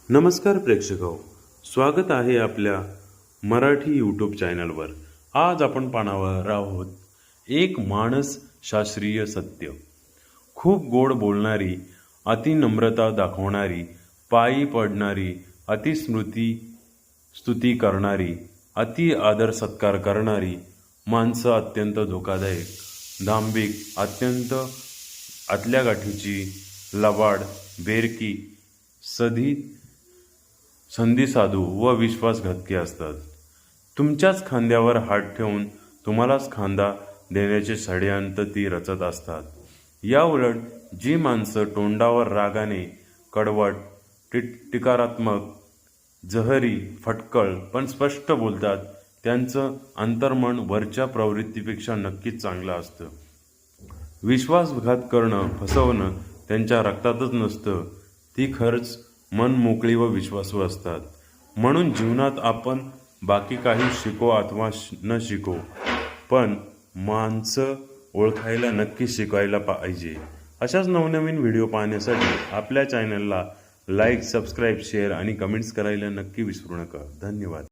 नमस्कार प्रेक्षक, स्वागत आहे आपल्या मराठी यूट्यूब चॅनलवर। आज आपण पाहणार आहोत एक माणस शास्त्रीय सत्य। खूप गोड बोलणारी, अति नम्रता दाखवणारी, पायी पडणारी, अति स्तुती करणारी, अति आदर सत्कार करणारी माणसं अत्यंत धोकादायक, दांभिक, अत्यंत आतल्या गाठीची, लबाड, बेरकी, संधीसाधू व विश्वासघातकी असतात। तुमच्याच खांद्यावर हात ठेवून तुम्हालाच खांदा देण्याचे षड्यंत्र ती रचत असतात। या उलट जी माणसं तोंडावर रागाने, कडवट, टिकारात्मक, जहरी, फटकळ पण स्पष्ट बोलतात, त्यांचं अंतर्मन वरच्या प्रवृत्तीपेक्षा नक्कीच चांगलं असतं। विश्वासघात करणं, फसवणं त्यांच्या रक्तातच नसतं, ती खरंच मन मोकळी व विश्वासू असतात। म्हणून जीवनात आपण बाकी काही शिको अथवा न शिको, पण माणसं ओळखायला नक्की शिकायला पाहिजे। अशाच नवनवीन व्हिडिओ पाहण्यासाठी आपल्या चॅनलला लाईक, सबस्क्राईब, शेअर आणि कमेंट्स करायला नक्की विसरू नका। धन्यवाद।